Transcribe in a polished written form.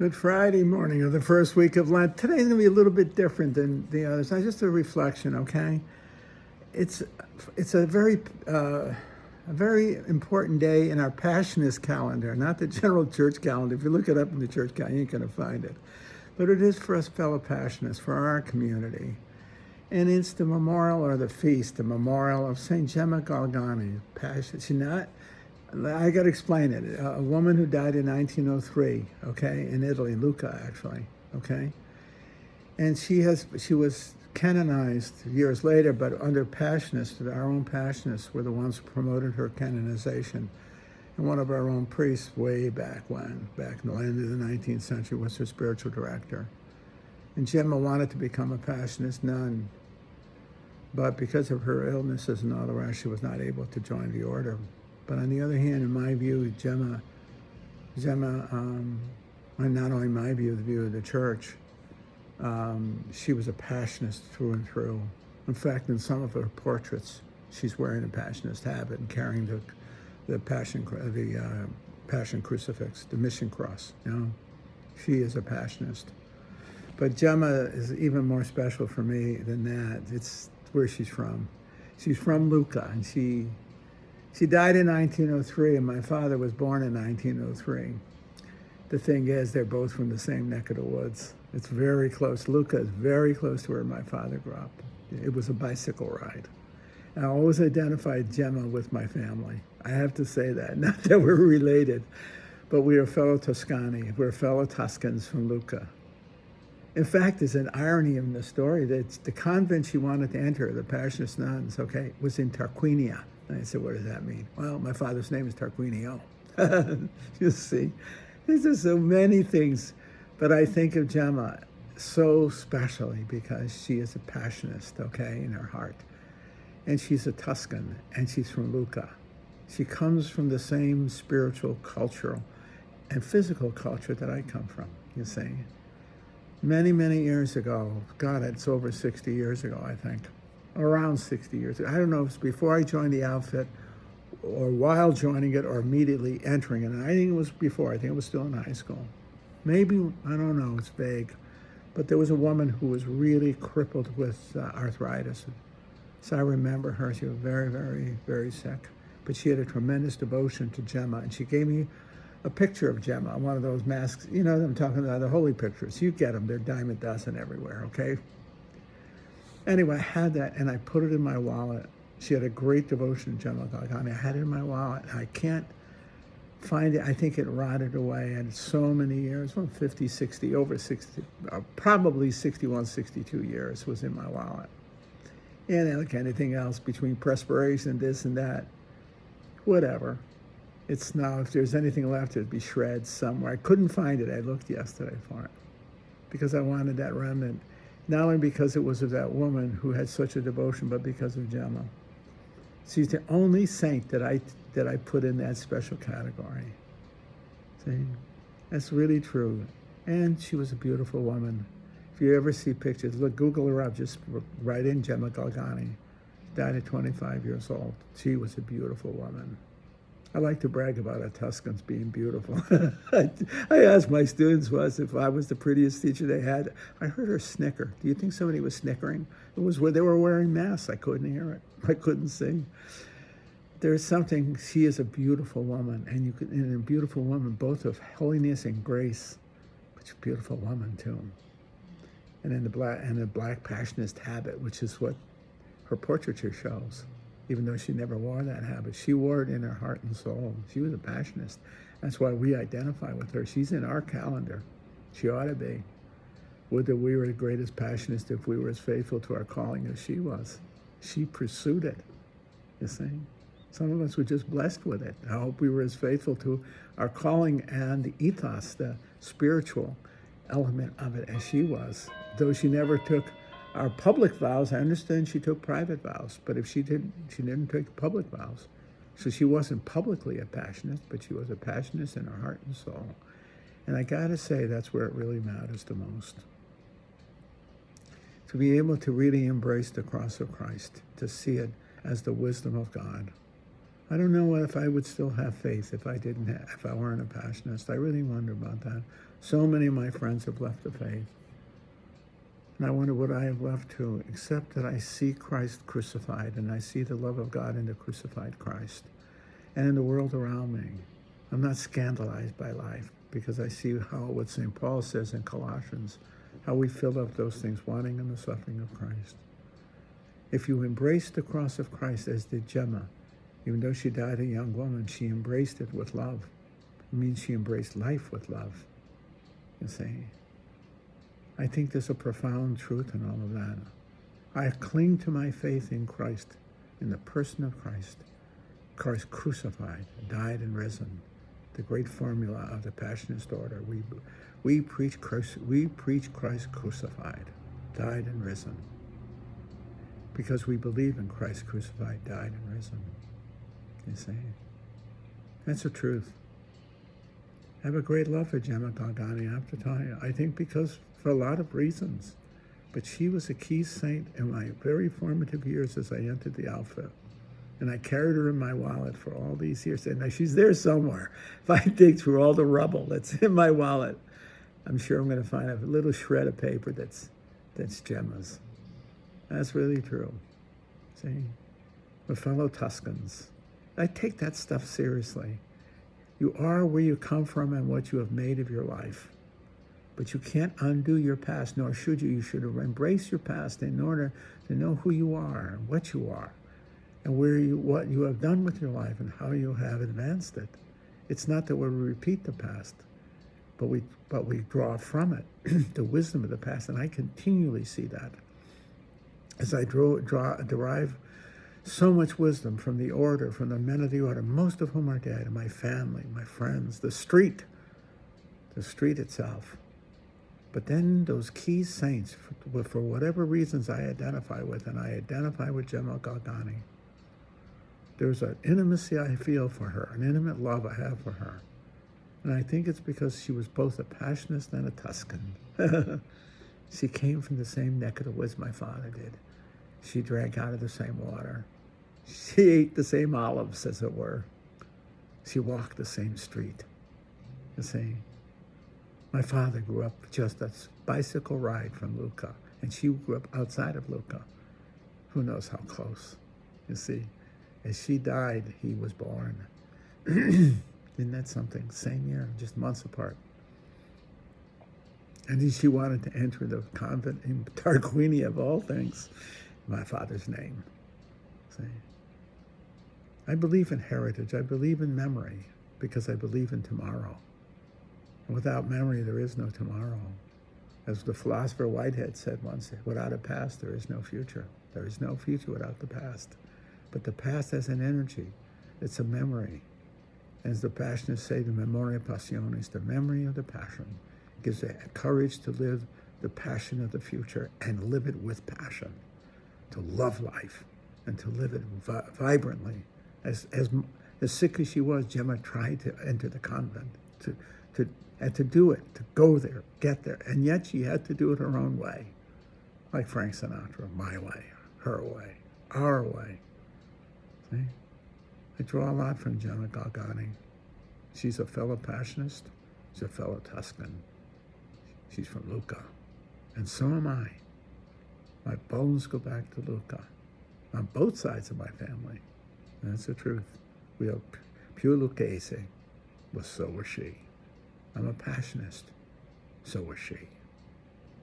Good Friday morning of the first week of Lent. Today's going to be a little bit different than the others. Just a reflection, okay? It's a very important day in our Passionist calendar, not the general church calendar. If you look it up in the church calendar, you ain't going to find it. But it is for us fellow Passionists, for our community. And it's the memorial or the feast, the memorial of St. Gemma Galgani. I got to explain it. A woman who died in 1903, okay, in Italy, Lucca, actually, okay? And she was canonized years later, but under Passionists, our own Passionists were the ones who promoted her canonization. And one of our own priests way back in the end of the 19th century, was her spiritual director. And Gemma wanted to become a Passionist nun, but because of her illnesses and all the rest, she was not able to join the order. But on the other hand, in my view, Gemma, and not only my view, the view of the church, she was a Passionist through and through. In fact, in some of her portraits, she's wearing a Passionist habit and carrying the Passion crucifix, the Mission Cross. You know, she is a Passionist. But Gemma is even more special for me than that. It's where she's from. She's from Lucca, and she died in 1903, and my father was born in 1903. The thing is, they're both from the same neck of the woods. It's very close. Lucca is very close to where my father grew up. It was a bicycle ride. And I always identified Gemma with my family. I have to say that. Not that we're related, but we are fellow Toscani. We're fellow Tuscans from Lucca. In fact, there's an irony in the story that the convent she wanted to enter, the Passionist nuns, okay, was in Tarquinia. And I said, what does that mean? Well, my father's name is Tarquinio. You see, there's just so many things. But I think of Gemma so specially because she is a Passionist, okay, in her heart. And she's a Tuscan, and she's from Lucca. She comes from the same spiritual, cultural, and physical culture that I come from, you see. Many, many years ago, God, it's over 60 years ago, I think. Around 60 years ago. I don't know if it's before I joined the outfit or while joining it or immediately entering it. And I think it was before. I think it was still in high school. Maybe, I don't know, it's vague. But there was a woman who was really crippled with arthritis. So I remember her. She was very, very, very sick. But she had a tremendous devotion to Gemma. And she gave me a picture of Gemma, one of those masks. You know, I'm talking about the holy pictures. You get them. They're dime a dozen everywhere, okay? Anyway, I had that, and I put it in my wallet. She had a great devotion to Gemma Galgani. I had it in my wallet. I can't find it. I think it rotted away, and so many years, well, 50, 60, over 60, probably 61, 62 years was in my wallet. And like anything else, between perspiration, this and that, whatever. It's now, if there's anything left, it'd be shreds somewhere. I couldn't find it. I looked yesterday for it because I wanted that remnant. Not only because it was of that woman who had such a devotion, but because of Gemma. She's the only saint that I put in that special category. See, that's really true. And she was a beautiful woman. If you ever see pictures, look, Google her up, just write in Gemma Galgani. She died at 25 years old. She was a beautiful woman. I like to brag about our Tuscans being beautiful. I asked my students once if I was the prettiest teacher they had. I heard her snicker. Do you think somebody was snickering? It was where they were wearing masks. I couldn't hear it. I couldn't see. There's something, she is a beautiful woman, and a beautiful woman, both of holiness and grace, but she's a beautiful woman too. And in the black Passionist habit, which is what her portraiture shows. Even though she never wore that habit, she wore it in her heart and soul. She was a Passionist. That's why we identify with her. She's in our calendar. She ought to be. Would that we were the greatest Passionists if we were as faithful to our calling as she was. She pursued it, you see. Some of us were just blessed with it. I hope we were as faithful to our calling and the ethos, the spiritual element of it as she was. Though she never took our public vows, I understand she took private vows, but if she didn't take public vows. So she wasn't publicly a Passionist, but she was a Passionist in her heart and soul. And I gotta say, that's where it really matters the most. To be able to really embrace the cross of Christ, to see it as the wisdom of God. I don't know if I would still have faith if if I weren't a Passionist. I really wonder about that. So many of my friends have left the faith. And I wonder what I have left to, except that I see Christ crucified, and I see the love of God in the crucified Christ and in the world around me. I'm not scandalized by life because I see how what St. Paul says in Colossians, how we fill up those things wanting in the suffering of Christ. If you embrace the cross of Christ, as did Gemma, even though she died a young woman, she embraced it with love. It means she embraced life with love, you see. I think there's a profound truth in all of that. I cling to my faith in Christ, in the person of Christ. Christ crucified, died, and risen. The great formula of the Passionist order. We preach Christ crucified, died, and risen. Because we believe in Christ crucified, died, and risen. You see? That's the truth. I have a great love for Gemma Galgani, I have to tell you. I think because for a lot of reasons. But she was a key saint in my very formative years as I entered the outfit. And I carried her in my wallet for all these years. And now she's there somewhere. If I dig through all the rubble that's in my wallet, I'm sure I'm going to find a little shred of paper that's Gemma's. That's really true. See? We're fellow Tuscans. I take that stuff seriously. You are where you come from and what you have made of your life. But you can't undo your past, nor should you. You should embrace your past in order to know who you are and what you are and what you have done with your life and how you have advanced it. It's not that we repeat the past, but we draw from it the wisdom of the past. And I continually see that as I derive so much wisdom from the order, from the men of the order, most of whom are dead, my family, my friends, the street itself. But then those key saints, for whatever reasons I identify with, and I identify with Gemma Galgani, there's an intimacy I feel for her, an intimate love I have for her. And I think it's because she was both a Passionist and a Tuscan. She came from the same neck of the woods my father did. She drank out of the same water. She ate the same olives, as it were. She walked the same street. You see? My father grew up just a bicycle ride from Lucca, and she grew up outside of Lucca. Who knows how close, you see? As she died, he was born. Isn't that something? Same year, just months apart. And then she wanted to enter the convent in Tarquini, of all things, my father's name. See? I believe in heritage. I believe in memory because I believe in tomorrow. Without memory, there is no tomorrow. As the philosopher Whitehead said once, without a past, there is no future. There is no future without the past. But the past has an energy. It's a memory. As the Passionists say, the memoria passionis, the memory of the passion, gives a courage to live the passion of the future and live it with passion, to love life and to live it vibrantly. As sick as she was, Gemma tried to enter the convent, to do it, to go there, get there. And yet she had to do it her own way. Like Frank Sinatra, my way, her way, our way. See? I draw a lot from Gemma Galgani. She's a fellow Passionist. She's a fellow Tuscan. She's from Lucca. And so am I. My bones go back to Lucca on both sides of my family. And that's the truth. We are pure Lucchese, but so was she. I'm a Passionist. So was she.